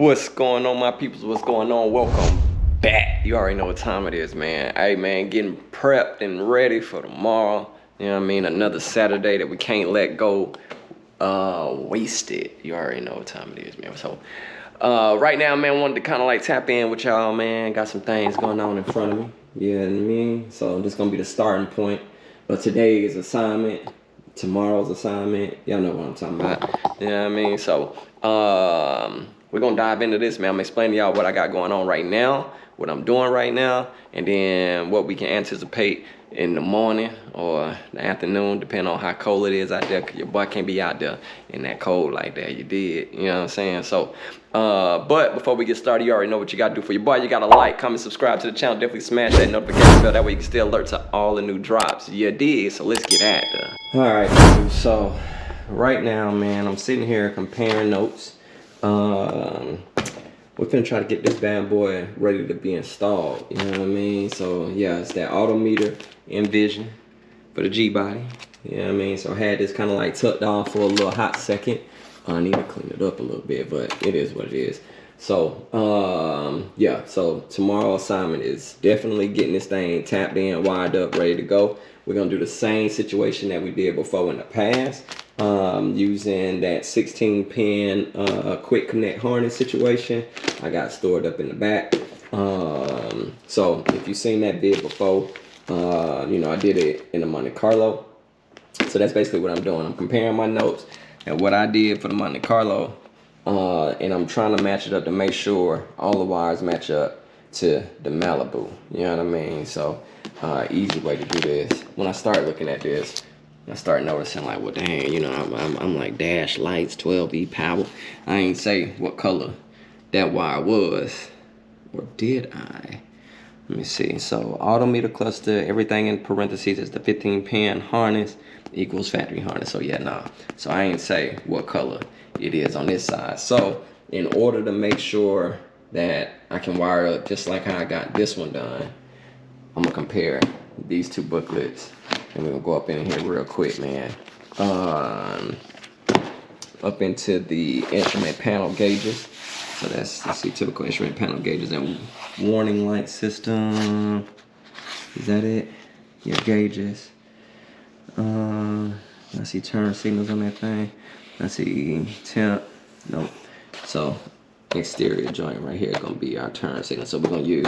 What's going on, my peoples? What's going on? Welcome back. You already know what time it is, man. Hey, man, getting prepped and ready for tomorrow. You know what I mean? Another Saturday that we can't let go wasted. You already know what time it is, man. So right now, man, wanted to kind of like tap in with y'all, man. Got some things going on in front of me. You know what I mean? So this gonna be the starting point of today's assignment, tomorrow's assignment. Y'all know what I'm talking about. You know what I mean? So we're gonna dive into this, man. I'm explaining to y'all what I got going on right now, what I'm doing right now, and then what we can anticipate in the morning or the afternoon, depending on how cold it is out there, because your boy can't be out there in that cold like that. You did, you know what I'm saying? So, but before we get started, you already know what you gotta do for your boy. You gotta like, comment, subscribe to the channel. Definitely smash that notification bell. That way you can stay alert to all the new drops. You did, so let's get at it. All right, so right now, man, I'm sitting here comparing notes. We're finna try to get this bad boy ready to be installed. You know what I mean? So yeah, it's that Autometer Invision for the Gbody. You know what I mean? So I had this kind of like tucked on for a little hot second. I need to clean it up a little bit, but it is what it is. So yeah, so tomorrow's assignment is definitely getting this thing tapped in, wired up, ready to go. We're gonna do the same situation that we did before in the past, using that 16-pin quick connect harness situation. I got stored up in the back. So if you've seen that vid before, you know, I did it in the Monte Carlo. So that's basically what I'm doing. I'm comparing my notes and what I did for the Monte Carlo, and I'm trying to match it up to make sure all the wires match up to the Malibu. You know what I mean? So easy way to do this. When I start looking at this, I start noticing like, well, dang, you know, I'm like dash lights, 12E power. I ain't say what color that wire was, or did I? Let me see. So Autometer cluster, everything in parentheses is the 15-pin harness equals factory harness. So yeah, nah. So I ain't say what color it is on this side. So in order to make sure that I can wire up just like how I got this one done, I'm gonna compare these two booklets, and we're gonna go up in here real quick, man. Up into the instrument panel gauges. So that's, let's see, typical instrument panel gauges and warning light system. Is that it? Your gauges. I see turn signals on that thing. I see temp. Nope. So exterior joint right here is gonna be our turn signal. So we're gonna use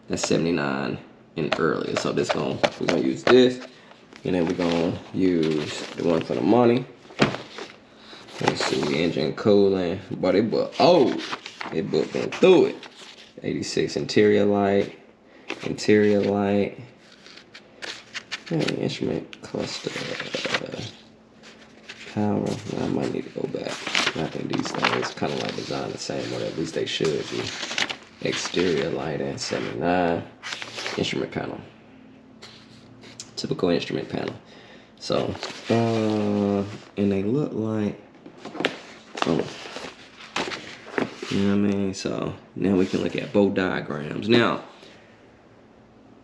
that's 79 and earlier. So we're gonna use this, and then we're gonna use the one for the money. Let's see, engine cooling, but it booked. Oh, it booked been through it. 86 interior light, hey, instrument cluster, power. I might need to go back. I think these things kind of like designed the same way, at least they should be. Exterior lighting, 79, instrument panel, typical instrument panel. So, and they look like, oh, you know what I mean? So now we can look at both diagrams. Now,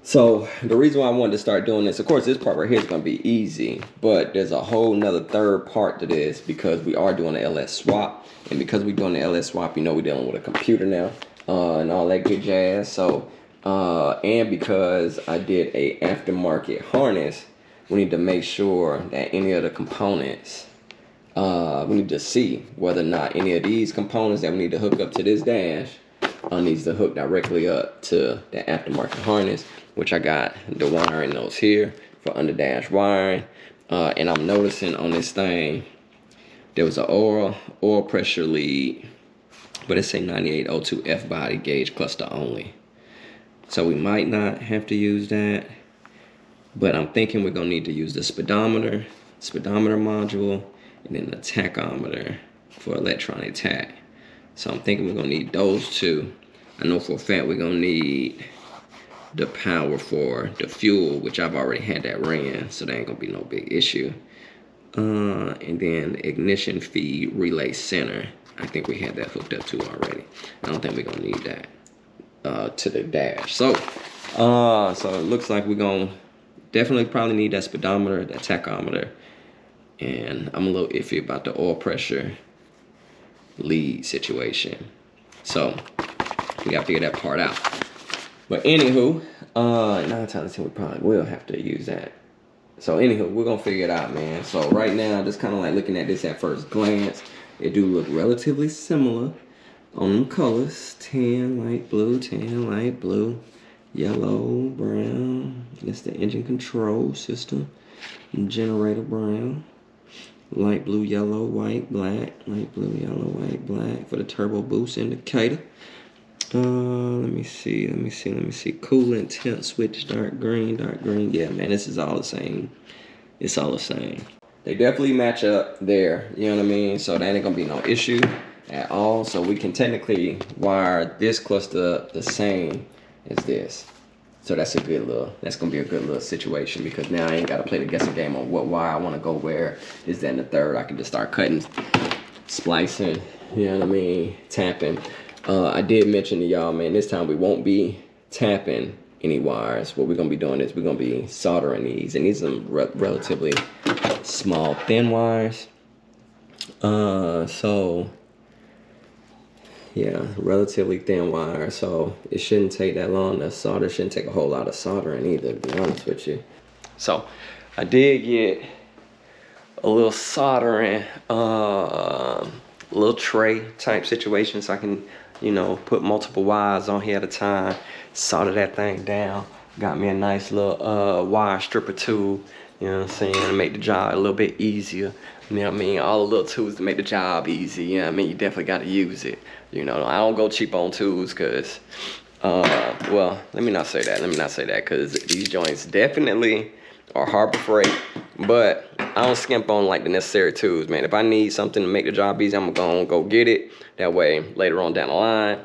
so the reason why I wanted to start doing this, of course, this part right here is going to be easy, but there's a whole nother third part to this because we are doing the LS swap. And because we're doing the LS swap, you know, we're dealing with a computer now, and all that good jazz. So, and because I did a aftermarket harness, we need to make sure that any of the components, we need to see whether or not any of these components that we need to hook up to this dash needs to hook directly up to the aftermarket harness, which I got the wiring notes here for under dash wiring. And I'm noticing on this thing, there was an oil pressure lead, but it say 9802 F-body gauge cluster only. So we might not have to use that, but I'm thinking we're gonna need to use the speedometer module, and then the tachometer for electronic tach. So I'm thinking we're gonna need those two. I know for a fact we're gonna need the power for the fuel, which I've already had that ran, so that ain't gonna be no big issue. And then ignition feed relay center. I think we had that hooked up to already. I don't think we're gonna need that to the dash. So, so it looks like we're gonna definitely probably need that speedometer, that tachometer, and I'm a little iffy about the oil pressure lead situation. So we gotta figure that part out. But anywho, 9 times out of 10 we probably will have to use that. So anywho, we're gonna figure it out, man. So right now, just kind of like looking at this at first glance, it do look relatively similar on them colors. Tan, light blue, yellow, brown. That's the engine control system. Generator brown. Light blue, yellow, white, black. Light blue, yellow, white, black for the turbo boost indicator. Let me see. Coolant temp switch, dark green. Yeah, man, this is all the same. It's all the same. They definitely match up there, you know what I mean? So that ain't gonna be no issue at all. So we can technically wire this cluster up the same as this. So that's gonna be a good little situation, because now I ain't gotta play the guessing game on what wire I wanna go where, this, that, and the third. I can just start cutting, splicing, you know what I mean, tapping. I did mention to y'all, man, this time we won't be tapping any wires. What we're gonna be doing is we're gonna be soldering these, and these are relatively small, thin wires. So yeah, relatively thin wire, so it shouldn't take that long to solder. Shouldn't take a whole lot of soldering either, to be honest with you. So I did get a little soldering, little tray type situation, so I can, you know, put multiple wires on here at a time, solder that thing down. Got me a nice little wire stripper tool, you know what I'm saying, to make the job a little bit easier. You know what I mean? All the little tools to make the job easy, you know what I mean? You definitely got to use it. You know, I don't go cheap on tools, because, well, let me not say that, because these joints definitely are Harbor Freight, but I don't skimp on like the necessary tools, man. If I need something to make the job easy, I'm gonna go get it. That way, later on down the line,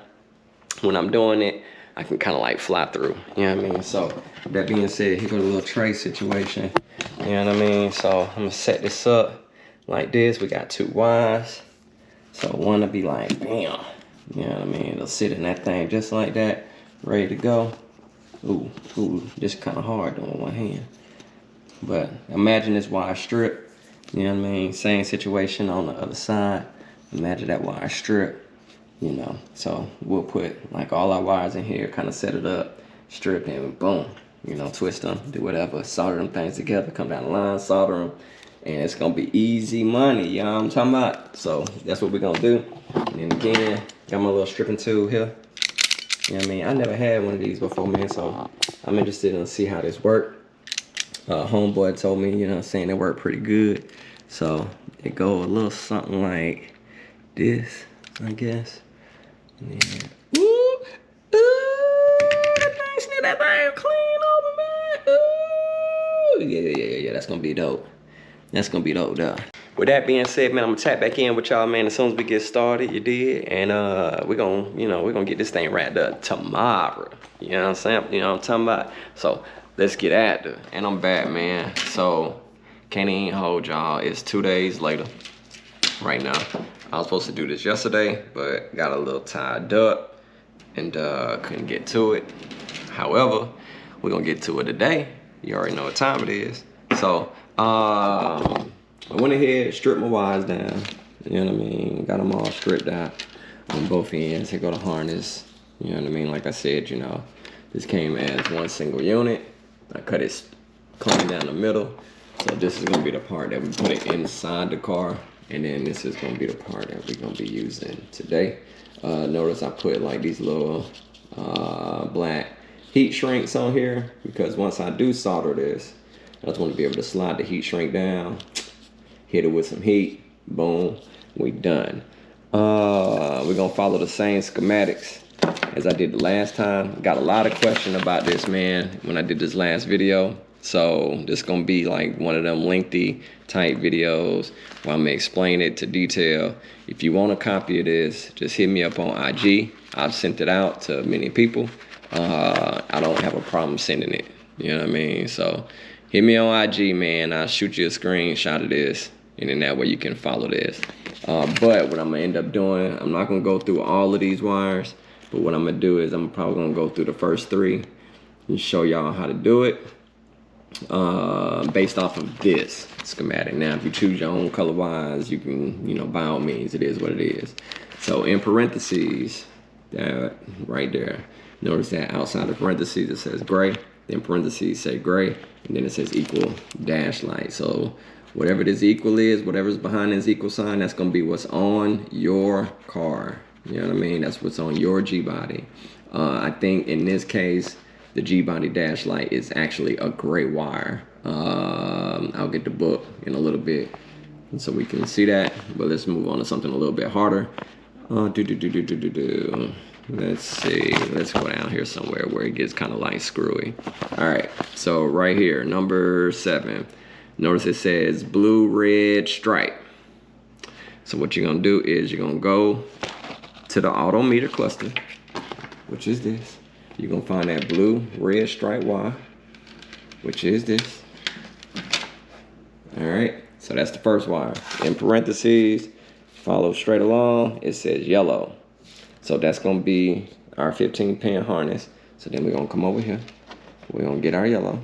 when I'm doing it, I can kind of like fly through, you know what I mean? So, that being said, here goes a little tray situation, you know what I mean? So, I'm gonna set this up like this. We got 2 wires. So, one will be like, bam, you know what I mean? It'll sit in that thing just like that, ready to go. Ooh, this kind of hard doing one hand. But imagine this wire strip, you know what I mean? Same situation on the other side. Imagine that wire strip, you know. So we'll put like all our wires in here, kind of set it up, strip, and boom, you know, twist them, do whatever, solder them things together, come down the line, solder them, and it's gonna be easy money, you know what I'm talking about? So that's what we're gonna do. And then again, got my little stripping tool here. You know what I mean? I never had one of these before, man, so I'm interested in see how this works. Homeboy told me, you know what I'm saying, it worked pretty good. So it go a little something like this, I guess. And then, that thing clean over, man. Yeah, that's gonna be dope. That's gonna be dope, though. With that being said, man, I'm gonna tap back in with y'all, man, as soon as we get started. You did, and we're gonna get this thing wrapped up tomorrow. You know what I'm saying? You know what I'm talking about? So let's get at it. And I'm back, man. So can't even hold y'all. It's 2 days later right now. I was supposed to do this yesterday, but got a little tied up and couldn't get to it. However, we're gonna get to it today. You already know what time it is. So I went ahead, stripped my wires down. You know what I mean? Got them all stripped out on both ends. Here go the harness. You know what I mean? Like I said, you know, this came as one single unit. I cut it clean down the middle. So this is gonna be the part that we put it inside the car. And then this is gonna be the part that we're gonna be using today. Notice I put like these little black heat shrinks on here, because once I do solder this, I just want to be able to slide the heat shrink down, hit it with some heat, boom, we done. We're gonna follow the same schematics as I did the last time. Got a lot of questions about this, man, when I did this last video. So this gonna be like one of them lengthy type videos where I'm gonna explain it to detail. If you want a copy of this, just hit me up on IG. I've sent it out to many people. I don't have a problem sending it, you know what I mean? So hit me on IG, man. I'll shoot you a screenshot of this, and then that way you can follow this. But what I'm gonna end up doing, I'm not gonna go through all of these wires, but what I'm gonna do is I'm probably gonna go through the first 3 and show y'all how to do it based off of this schematic. Now, if you choose your own color wires, you can, you know, by all means, it is what it is. So in parentheses, that right there. Notice that outside of parentheses it says gray, then parentheses say gray, and then it says equal dash light. So whatever this equal is, whatever's behind this equal sign, that's gonna be what's on your car. You know what I mean? That's what's on your G-body. I think in this case, the G-body dash light is actually a gray wire. I'll get the book in a little bit so we can see that, but let's move on to something a little bit harder. Let's see, let's go down here somewhere where it gets kind of like screwy. All right, so right here, number 7. Notice it says blue, red, stripe. So what you're gonna do is you're gonna go to the Autometer cluster, which is this. You're gonna find that blue, red, stripe wire, which is this. All right, so that's the first wire. In parentheses, follow straight along, it says yellow. So that's gonna be our 15-pin harness. So then we're gonna come over here. We're gonna get our yellow.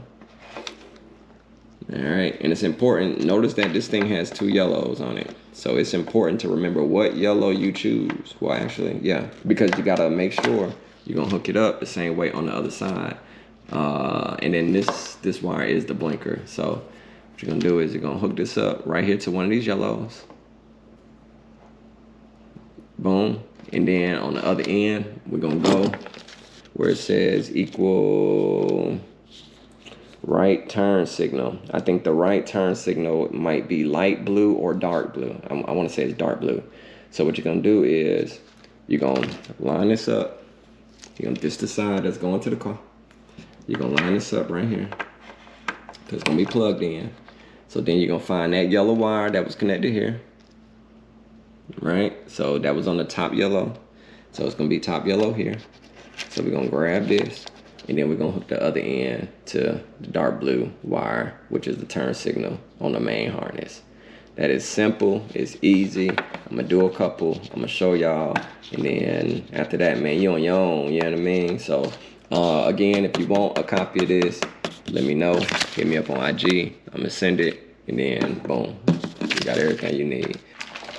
All right, and it's important, notice that this thing has 2 yellows on it. So it's important to remember what yellow you choose. Well, actually, yeah, because you gotta make sure you're gonna hook it up the same way on the other side. And then this wire is the blinker. So what you're gonna do is you're gonna hook this up right here to one of these yellows. Boom. And then on the other end, we're gonna go where it says equal right turn signal. I think the right turn signal might be light blue or dark blue. I wanna say it's dark blue. So what you're gonna do is you're gonna line this up. You're gonna, this the side that's going to the car. You're gonna line this up right here. So it's gonna be plugged in. So then you're gonna find that yellow wire that was connected here. Right, so that was on the top yellow, so it's gonna be top yellow here. So we're gonna grab this, and then we're gonna hook the other end to the dark blue wire, which is the turn signal on the main harness. That is simple, it's easy. I'm gonna do a couple, I'm gonna show y'all, and then after that, man, you on your own, you know what I mean? So again, if you want a copy of this, let me know, hit me up on IG, I'm gonna send it, and then boom, you got everything you need.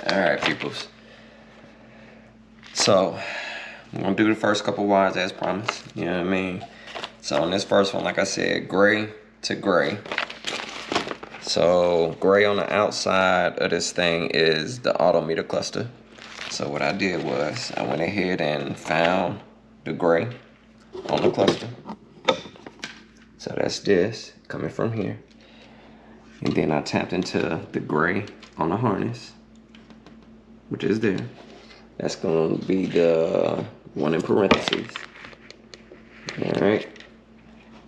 All right, peoples. So I'm gonna do the first couple wires as promised. You know what I mean? So on this first one, like I said, gray to gray. So gray on the outside of this thing is the Autometer cluster. So what I did was I went ahead and found the gray on the cluster. So that's this coming from here. And then I tapped into the gray on the harness, which is there. That's gonna be the one in parentheses. All right.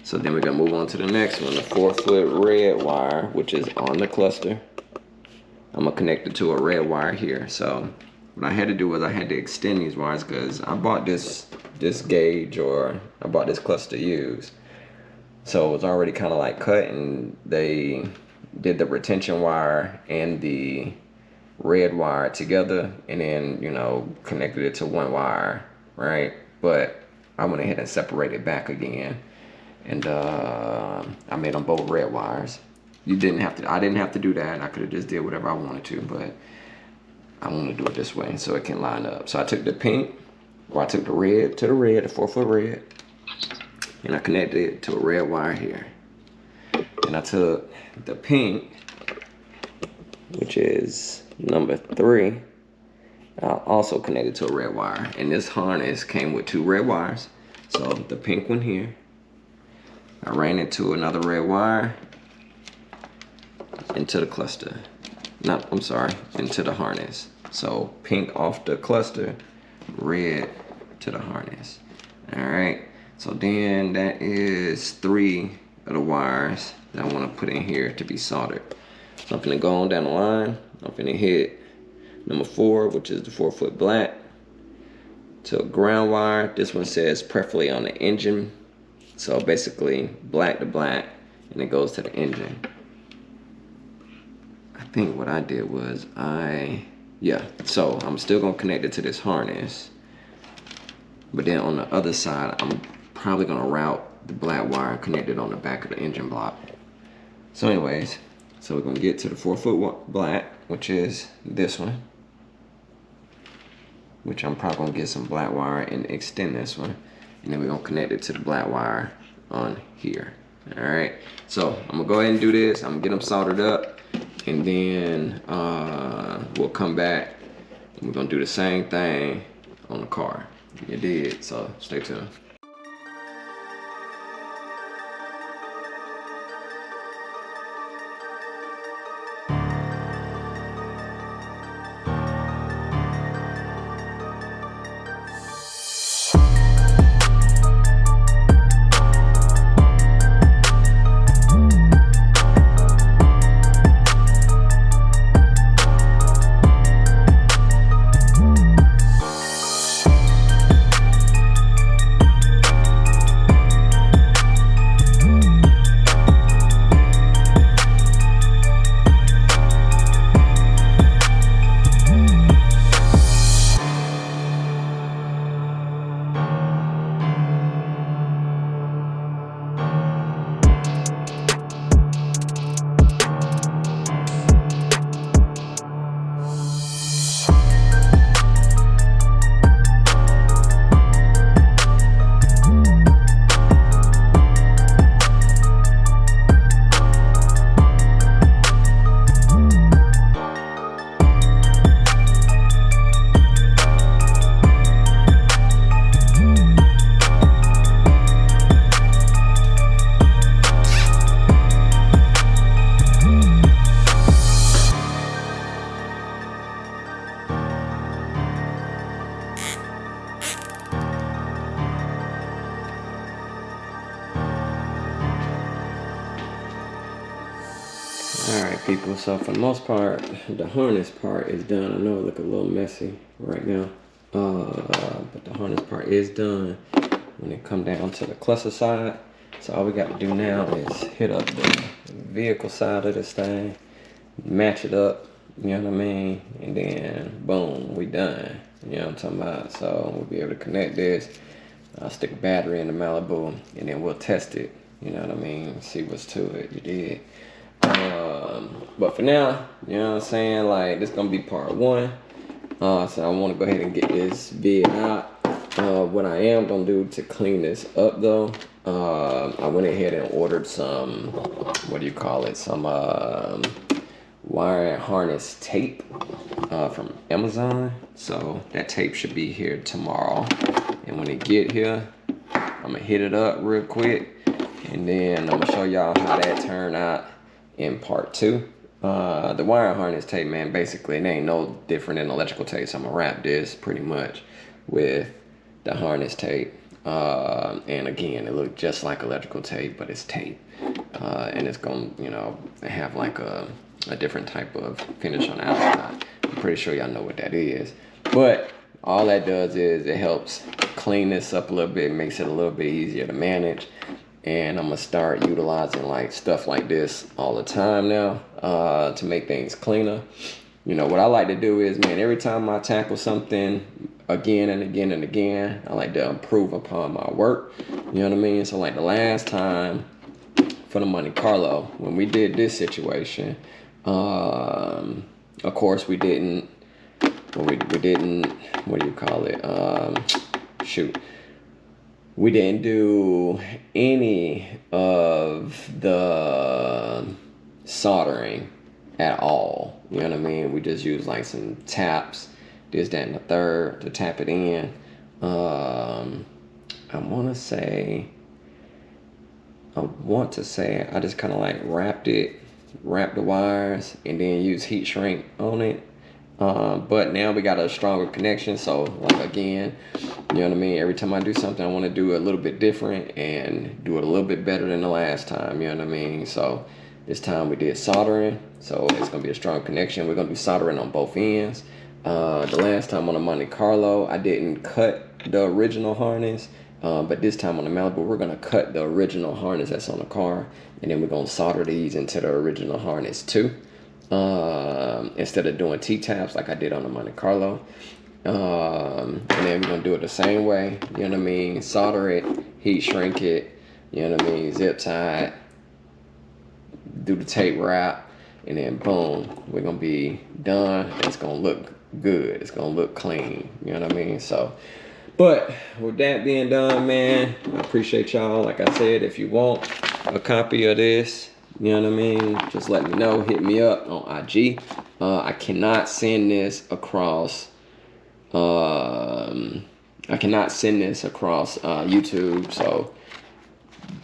So then we're gonna move on to the next one, the 4-foot red wire, which is on the cluster. I'm gonna connect it to a red wire here. So what I had to do was I had to extend these wires because I bought this gauge, or I bought this cluster used. So it was already kind of like cut, and they did the retention wire and the red wire together, and then, you know, connected it to one wire, right? But I went ahead and separated back again, and I made them both red wires. I didn't have to do that. I could have just did whatever I wanted to, but I want to do it this way so it can line up. So I took the pink, or I took the red to the red, the 4-foot red, and I connected it to a red wire here. And I took the pink, which is number 3, I also connected to a red wire, and this harness came with 2 red wires. So the pink one here, I ran into another red wire into the cluster. Into the harness. So pink off the cluster, red to the harness. All right, so then that is 3 of the wires that I want to put in here to be soldered. So I'm gonna go on down the line. I'm gonna hit number 4, which is the 4-foot black, to a ground wire. This one says preferably on the engine. So basically black to black, and it goes to the engine. I think what I did was so I'm still gonna connect it to this harness, but then on the other side, I'm probably gonna route the black wire connected on the back of the engine block. So anyways, so we're gonna get to the 4-foot black, which is this one. which I'm probably gonna get some black wire and extend this one. And then we're gonna connect it to the black wire on here. All right, so I'm gonna go ahead and do this. I'm gonna get them soldered up, and then we'll come back and we're gonna do the same thing on the car. You did, so stay tuned. Alright people, so for the most part, the harness part is done. I know it look a little messy right now, but the harness part is done when it come down to the cluster side. So all we got to do now is hit up the vehicle side of this thing, match it up, you know what I mean, and then boom, we done. You know what I'm talking about? So we'll be able to connect this. I'll stick a battery in the Malibu, and then we'll test it, you know what I mean, see what's to it. You did. But for now, you know what I'm saying, like, this gonna be part one. So I want to go ahead and get this vid out. What I am gonna do to clean this up though, I went ahead and ordered some, what do you call it, some wire and harness tape from Amazon. So that tape should be here tomorrow, and when it get here, I'm gonna hit it up real quick, and then I'm gonna show y'all how that turned out in part two. The wire harness tape, man, basically it ain't no different than electrical tape, so I'm gonna wrap this pretty much with the harness tape, and again, it looks just like electrical tape, but it's tape, and it's gonna, you know, have like a different type of finish on the outside. I'm pretty sure y'all know what that is, but all that does is it helps clean this up a little bit, makes it a little bit easier to manage. And I'm gonna start utilizing like stuff like this all the time now, to make things cleaner. You know, what I like to do is, man, every time I tackle something again and again and again, I like to improve upon my work. You know what I mean? So like the last time for the Monte Carlo, when we did this situation, of course we didn't, well, we didn't, what do you call it? Shoot. We didn't do any of the soldering at all. You know what I mean? We just used like some taps, this, that, and the third to tap it in. I want to say I just kind of like wrapped the wires and then use heat shrink on it. But now we got a stronger connection, so like again, you know what I mean, every time I do something I want to do it a little bit different and do it a little bit better than the last time, you know what I mean. So this time we did soldering, so it's gonna be a strong connection. We're gonna be soldering on both ends. The last time on the Monte Carlo I didn't cut the original harness, but this time on the Malibu we're gonna cut the original harness that's on the car, and then we're gonna solder these into the original harness too. Instead of doing T-taps like I did on the Monte Carlo. And then we're gonna do it the same way, you know what I mean, solder it, heat shrink it, you know what I mean, zip tie it, do the tape wrap, and then boom, we're gonna be done. It's gonna look good. It's gonna look clean. You know what I mean? So, but with that being done, man, I appreciate y'all. Like I said, if you want a copy of this, you know what I mean, just let me know. Hit me up on IG. I cannot send this across. I cannot send this across YouTube, so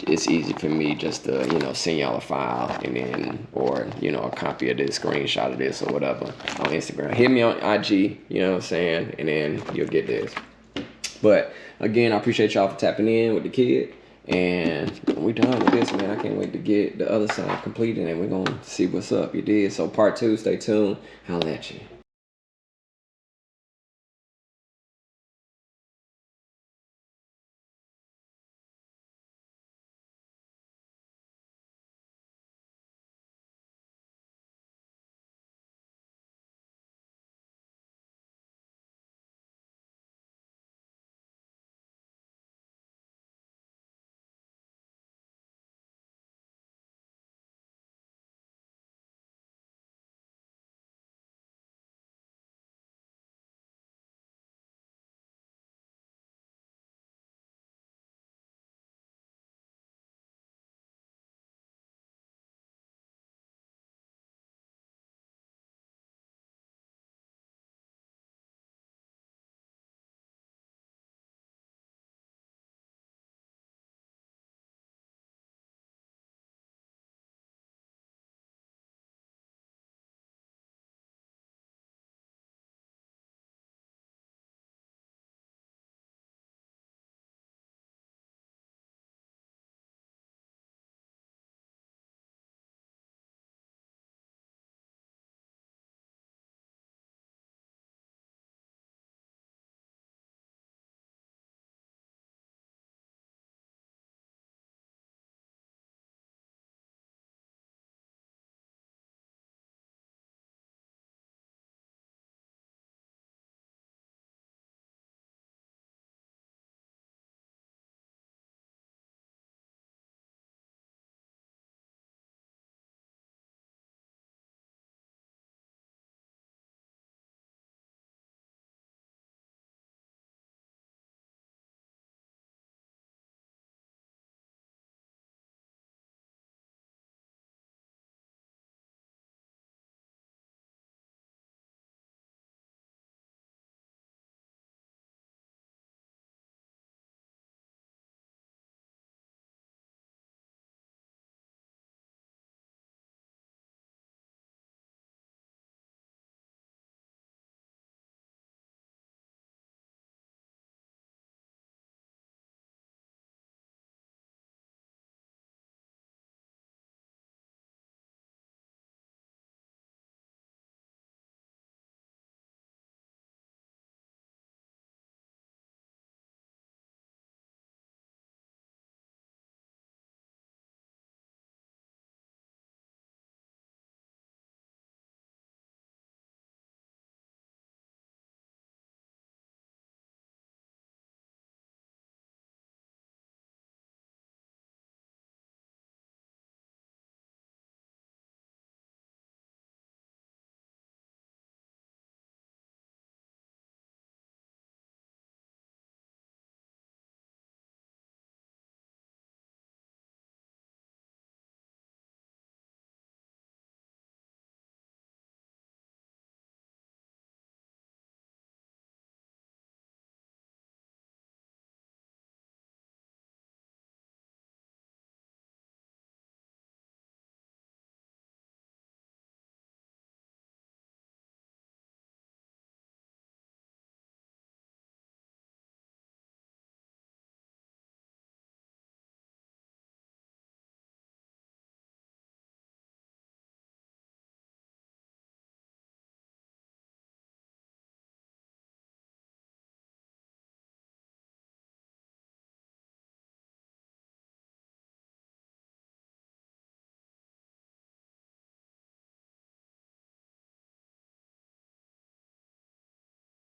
it's easy for me just to, you know, send y'all a file and then, or, you know, a copy of this, screenshot of this or whatever on Instagram. Hit me on IG, you know what I'm saying, and then you'll get this. But again, I appreciate y'all for tapping in with the kid, and we done with this, man. I can't wait to get the other side completed, and we're gonna see what's up. You did. So part 2, stay tuned. Holla at you.